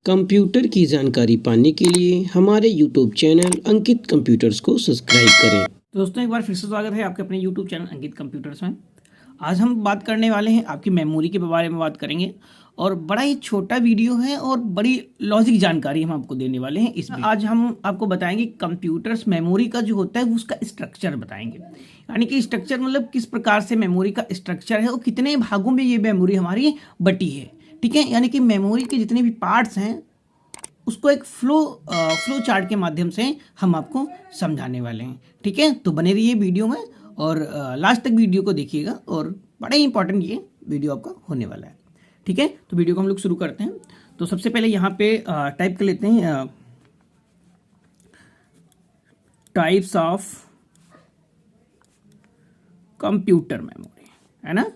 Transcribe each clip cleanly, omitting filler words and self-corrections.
Computer की जानकारी पाने के लिए हमारे YouTube चैनल अंकित कंप्यूटर्स को सब्सक्राइब करें। तो दोस्तों एक बार फिर से स्वागत है आपके अपने YouTube चैनल अंकित कंप्यूटर्स में। आज हम बात करने वाले हैं आपकी मेमोरी के बारे में बात करेंगे और बड़ा ही छोटा वीडियो है और बड़ी लॉजिक जानकारी हम आपको देने वाले हैं। इसमें आज हम आपको बताएंगे कंप्यूटर्स मेमोरी का जो होता है वो उसका स्ट्रक्चर बताएंगे, यानी कि स्ट्रक्चर मतलब किस प्रकार से मेमोरी का स्ट्रक्चर है और कितने भागों में ये मेमोरी हमारी बटी है। ठीक है, यानी कि मेमोरी के जितने भी पार्ट्स हैं उसको एक फ्लो चार्ट के माध्यम से हम आपको समझाने वाले हैं। ठीक है, तो बने रहिए वीडियो में और लास्ट तक वीडियो को देखिएगा और बड़ा ही इंपॉर्टेंट ये वीडियो आपका होने वाला है। ठीक है, तो वीडियो को हम लोग शुरू करते हैं। तो सबसे पहले यहाँ पे टाइप कर लेते हैं टाइप्स ऑफ कंप्यूटर मेमोरी, है ना,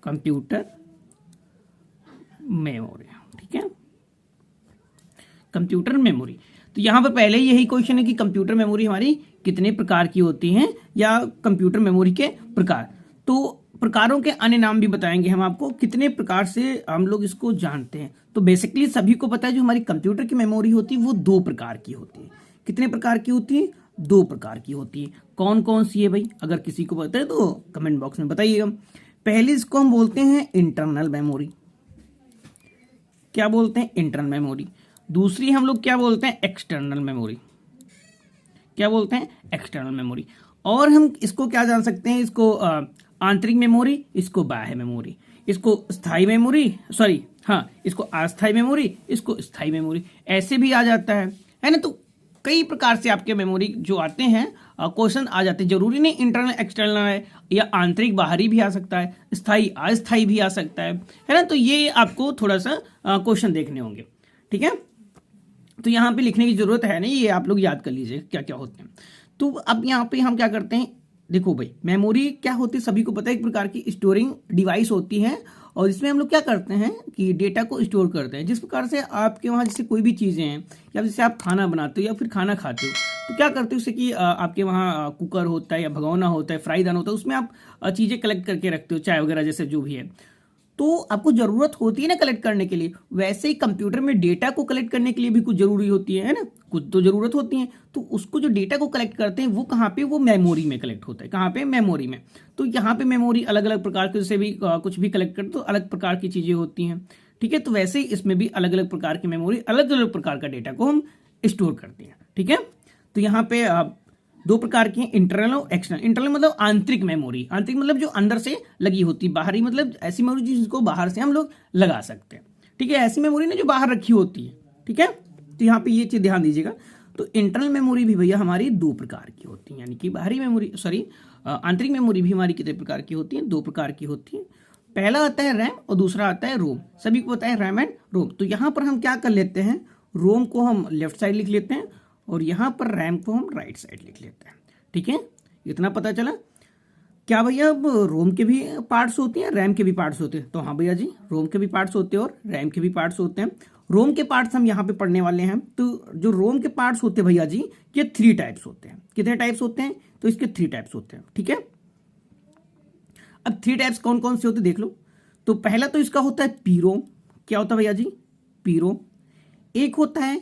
कंप्यूटर मेमोरी। ठीक है, कंप्यूटर मेमोरी। तो यहाँ पर पहले यही क्वेश्चन है कि कंप्यूटर मेमोरी हमारी कितने प्रकार की होती हैं या कंप्यूटर मेमोरी के प्रकार। तो प्रकारों के अन्य नाम भी बताएंगे हम आपको, कितने प्रकार से हम लोग इसको जानते हैं। तो बेसिकली सभी को पता है जो हमारी कंप्यूटर की मेमोरी होती है वो दो प्रकार की होती है। कितने प्रकार की होती है? दो प्रकार की होती है। कौन कौन सी है भाई? अगर किसी को पता है तो कमेंट बॉक्स में बताइएगा। पहले इसको हम बोलते हैं इंटरनल मेमोरी। क्या बोलते हैं? Internal memory. दूसरी हम लोग क्या बोलते हैं? External memory. क्या बोलते हैं? External memory. और हम इसको क्या जान सकते हैं? इसको आंतरिक मेमोरी, इसको बाह्य मेमोरी, इसको स्थायी मेमोरी, इसको अस्थायी मेमोरी, इसको स्थायी मेमोरी, ऐसे भी आ जाता है ना। तो कई प्रकार से आपके मेमोरी जो आते हैं क्वेश्चन आ जाते हैं। जरूरी नहीं इंटरनल एक्सटर्नल है, या आंतरिक बाहरी भी आ सकता है, स्थायी अस्थायी भी आ सकता है ना। तो ये आपको थोड़ा सा क्वेश्चन देखने होंगे। ठीक है, तो यहाँ पे लिखने की जरूरत है नहीं, ये आप लोग याद कर लीजिए क्या क्या होते हैं। तो अब यहाँ पे हम क्या करते हैं, देखो भाई मेमोरी क्या होती है सभी को पता है, एक प्रकार की स्टोरिंग डिवाइस होती है और इसमें हम लोग क्या करते हैं कि डेटा को स्टोर करते हैं। जिस प्रकार से आपके वहाँ जैसे कोई भी चीज़ें हैं या जैसे आप खाना बनाते हो या फिर खाना खाते हो तो क्या करते हो, जैसे कि आपके वहाँ कुकर होता है या भगोना होता है, फ्राई पैन होता है, उसमें आप चीज़ें कलेक्ट करके रखते हो, चाय वगैरह जैसे जो भी है। तो आपको जरूरत होती है ना कलेक्ट करने के लिए, वैसे ही कंप्यूटर में डेटा को कलेक्ट करने के लिए भी कुछ जरूरी होती है ना, कुछ तो जरूरत होती है। तो उसको जो डेटा को कलेक्ट करते हैं वो कहाँ पे? वो मेमोरी में कलेक्ट होता है। कहाँ पे? मेमोरी में। तो यहाँ पे मेमोरी अलग अलग प्रकार के, जैसे भी कुछ भी कलेक्ट करते तो अलग प्रकार की चीजें होती हैं। ठीक है, तो वैसे ही इसमें भी अलग अलग प्रकार की मेमोरी, अलग अलग प्रकार का डेटा को हम स्टोर करते हैं। ठीक है, तो यहाँ पे दो प्रकार की हैं, इंटरनल और एक्सटर्नल। इंटरनल मतलब आंतरिक मेमोरी, आंतरिक मतलब जो अंदर से लगी होती है, बाहरी मतलब ऐसी मेमोरी जिसको बाहर से हम लोग लगा सकते हैं। ठीक है, ऐसी मेमोरी ना जो बाहर रखी होती है। ठीक है, तो यहाँ पे ये चीज ध्यान दीजिएगा। तो इंटरनल मेमोरी भी भैया हमारी दो प्रकार की होती है, यानी कि बाहरी मेमोरी आंतरिक मेमोरी भी हमारी कितने प्रकार की होती है? दो प्रकार की होती है। पहला आता है रैम और दूसरा आता है रोम। सभी को पता है रैम एंड रोम। तो यहाँ पर हम क्या कर लेते हैं, रोम को हम लेफ्ट साइड लिख लेते हैं और यहाँ पर रैम को हम राइट साइड लिख लेते हैं। ठीक है, इतना पता चला। क्या भैया अब रोम के भी पार्ट्स होते हैं, रैम के भी पार्ट्स होते हैं? तो हाँ भैया जी, रोम के भी पार्ट्स होते हैं और रैम के भी पार्ट्स होते हैं। रोम के पार्ट्स हम यहाँ पे पढ़ने वाले हैं। तो जो रोम के पार्ट्स होते हैं भैया जी, ये 3 टाइप्स होते हैं। कितने टाइप्स होते हैं? तो इसके 3 टाइप्स होते हैं। ठीक है, अब 3 टाइप्स कौन कौन से होते हैं देख लो। तो पहला तो इसका होता है पीरोम। क्या होता है भैया जी? पीरोम। एक होता है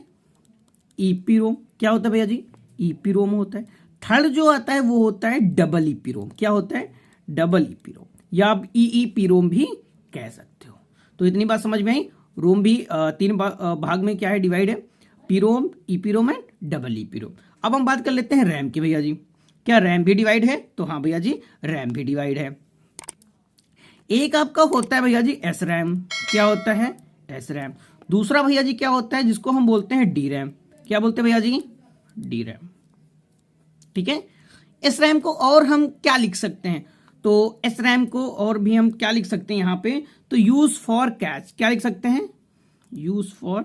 ईपीरोम। क्या होता है भैया जी? ईपीरोम होता है। थर्ड जो आता है वो होता है डबल ईपीरोम। क्या होता है? डबल ईपीरोम, या आप ईईपीरोम भी कह सकते हो। तो इतनी बात समझ में आई। रोम भी 3 भाग में क्या है? डिवाइड है, पीरोम, ईपीरोम एंड डबल ईपीरोम। अब हम बात कर लेते हैं रैम की भैया जी। क्या रैम भी डिवाइड है? तो हाँ भैया जी, रैम भी डिवाइड है। एक आपका होता है भैया जी एस रैम। क्या होता है? S RAM. दूसरा भैया जी क्या होता है, जिसको हम बोलते हैं डी रैम। क्या बोलते हैं भैया जी? D RAM. ठीक है, एस रैम को और हम क्या लिख सकते हैं? तो एस रैम को और भी हम क्या लिख सकते हैं यहाँ पे? तो यूज फॉर कैच। क्या लिख सकते हैं? Use for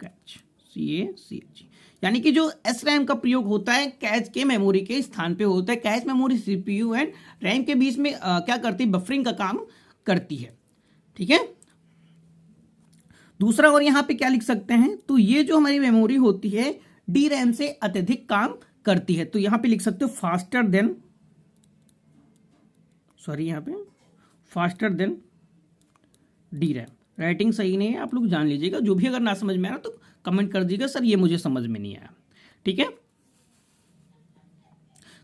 catch, CACH। यानी कि जो एस रैम का प्रयोग होता है कैच के मेमोरी के स्थान पे होता है। Cache memory CPU and RAM के बीच में क्या करती है? बफरिंग का काम करती है। ठीक है, दूसरा और यहां पे क्या लिख सकते हैं? तो ये जो हमारी मेमोरी होती है डी रैम से अत्यधिक काम करती है। तो यहां पे लिख सकते हो faster than D RAM. Writing सही नहीं है, आप लोग जान लीजिएगा। जो भी अगर ना समझ में आ रहा तो कमेंट कर दीजिएगा, सर ये मुझे समझ में नहीं आया, ठीक है।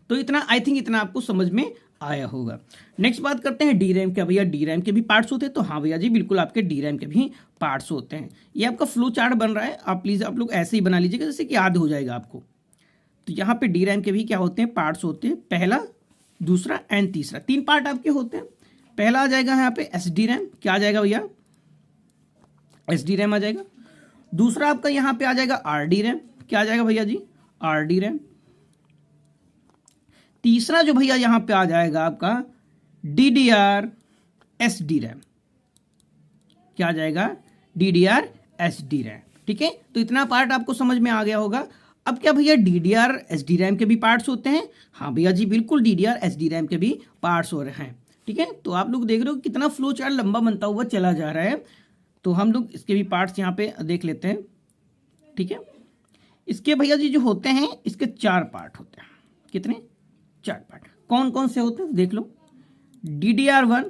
तो इतना, आई थिंक इतना आपको समझ में आया होगा। नेक्स्ट बात करते हैं डी रैम। क्या भैया डी रैम के भी पार्ट्स होते हैं? तो हाँ भैया जी, बिल्कुल आपके डी रैम के भी पार्ट्स होते हैं। ये आपका फ्लो चार्ट बन रहा है, आप प्लीज़ आप लोग ऐसे ही बना लीजिएगा जैसे कि याद हो जाएगा आपको। तो यहाँ पे डी रैम के भी क्या होते हैं? पार्ट्स होते हैं, पहला, दूसरा एंड तीसरा, 3 पार्ट आपके होते हैं। पहला आ जाएगा यहाँ पे एस डी रैम। क्या आ जाएगा भैया? एस डी रैम आ जाएगा। दूसरा आपका यहाँ पे आ जाएगा आर डी रैम। क्या आ जाएगा भैया जी? R D RAM. तीसरा जो भैया यहां पे आ जाएगा आपका DDR SD रैम। क्या आ जाएगा? DDR SD रैम, ठीक है। तो इतना पार्ट आपको समझ में आ गया होगा। अब क्या भैया DDR SD रैम के भी पार्ट्स होते हैं? हाँ भैया जी, बिल्कुल DDR SD रैम के भी पार्ट्स हो रहे हैं, ठीक है। तो आप लोग देख रहे हो कितना फ्लो चार्ट लंबा बनता हुआ चला जा रहा है। तो हम लोग इसके भी पार्ट्स यहाँ पे देख लेते हैं, ठीक है। इसके भैया जी जो होते हैं, इसके 4 पार्ट होते हैं। कितने? 4 पार्ट। कौन कौन से होते हैं देख लो। DDR1,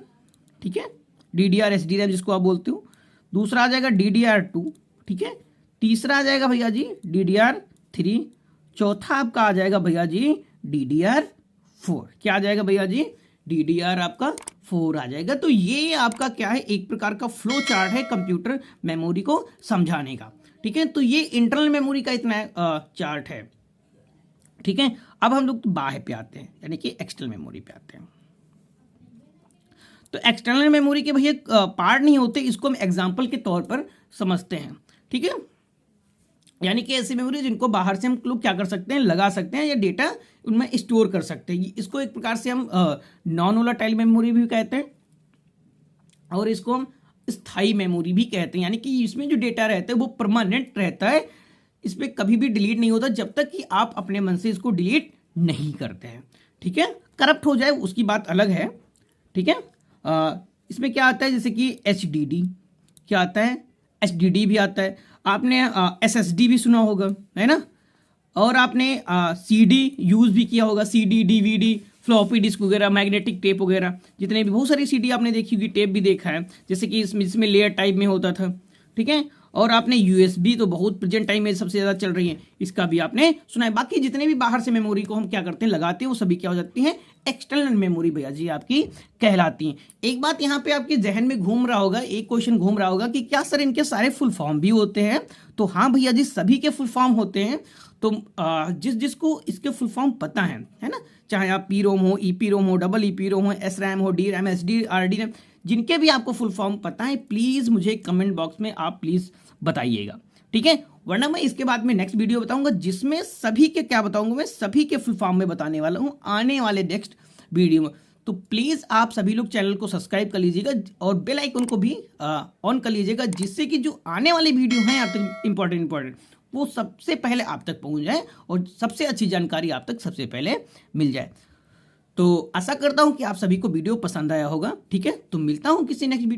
ठीक है, DDR SD रैम जिसको आप बोलते हो। दूसरा आ जाएगा DDR2, ठीक है। तीसरा आ जाएगा भैया जी DDR3। चौथा आपका आ जाएगा भैया जी DDR4। क्या आ जाएगा भैया जी? DDR आपका 4 आ जाएगा। तो ये आपका क्या है? एक प्रकार का फ्लो चार्ट है कंप्यूटर मेमोरी को समझाने का, ठीक है। तो ये इंटरनल मेमोरी का इतना चार्ट है, ठीक है। अब हम लोग बाह्य पे आते हैं, यानी कि एक्सटर्नल मेमोरी पे आते हैं। तो एक्सटर्नल मेमोरी के भैया पार्ट नहीं होते, इसको हम एग्जांपल के तौर पर समझते हैं, ठीक है। यानी कि ऐसी मेमोरी जिनको बाहर से हम लोग क्या कर सकते हैं? लगा सकते हैं, या डेटा उनमें स्टोर कर सकते हैं। इसको एक प्रकार से हम नॉन वोलेटाइल मेमोरी भी कहते हैं, और इसको हम स्थायी मेमोरी भी कहते हैं। यानी कि इसमें जो डेटा रहता है वो परमानेंट रहता है, इस पर कभी भी डिलीट नहीं होता जब तक कि आप अपने मन से इसको डिलीट नहीं करते हैं, ठीक है। करप्ट हो जाए उसकी बात अलग है, ठीक है। इसमें क्या आता है? जैसे कि HDD, क्या आता है? HDD भी आता है। आपने SSD भी सुना होगा, है ना। और आपने CD यूज़ भी किया होगा, CD, DVD, फ्लॉपी डिस्क वगैरह, मैग्नेटिक टेप वगैरह, जितने भी बहुत सारी CD आपने देखी होगी, टेप भी देखा है, जैसे कि इसमें लेयर टाइप में होता था, ठीक है। और आपने USB तो बहुत प्रेजेंट टाइम में सबसे ज़्यादा चल रही है, इसका भी आपने सुना है। बाकी जितने भी बाहर से मेमोरी को हम क्या करते हैं? लगाते हैं, वो सभी क्या हो जाती हैं? एक्सटर्नल मेमोरी भैया जी आपकी कहलाती हैं। एक बात यहाँ पे आपके जहन में घूम रहा होगा, एक क्वेश्चन घूम रहा होगा कि क्या सर इनके सारे फुल फॉर्म भी होते हैं? तो हाँ भैया जी, सभी के फुल फॉर्म होते हैं। तो जिसको इसके फुल फॉर्म पता है ना, चाहे आप PROM हो, EPROM हो, डबल EPROM हो, SRAM हो, DRAM, SD, RD रैम, जिनके भी आपको फुल फॉर्म पता है, प्लीज़ मुझे कमेंट बॉक्स में आप प्लीज़ बताइएगा, ठीक है। वरना मैं इसके बाद में नेक्स्ट वीडियो बताऊंगा जिसमें सभी के क्या बताऊंगा, मैं सभी के फुल फॉर्म में बताने वाला हूं आने वाले नेक्स्ट वीडियो में। तो प्लीज़ आप सभी लोग चैनल को सब्सक्राइब कर लीजिएगा और बेल आइकन को भी ऑन कर लीजिएगा, जिससे कि जो आने वाले वीडियो हैं आप तक इंपॉर्टेंट वो सबसे पहले आप तक पहुंच जाए और सबसे अच्छी जानकारी आप तक सबसे पहले मिल जाए। तो आशा करता हूं कि आप सभी को वीडियो पसंद आया होगा, ठीक है। तो मिलता हूं किसी नेक्स्ट वीडियो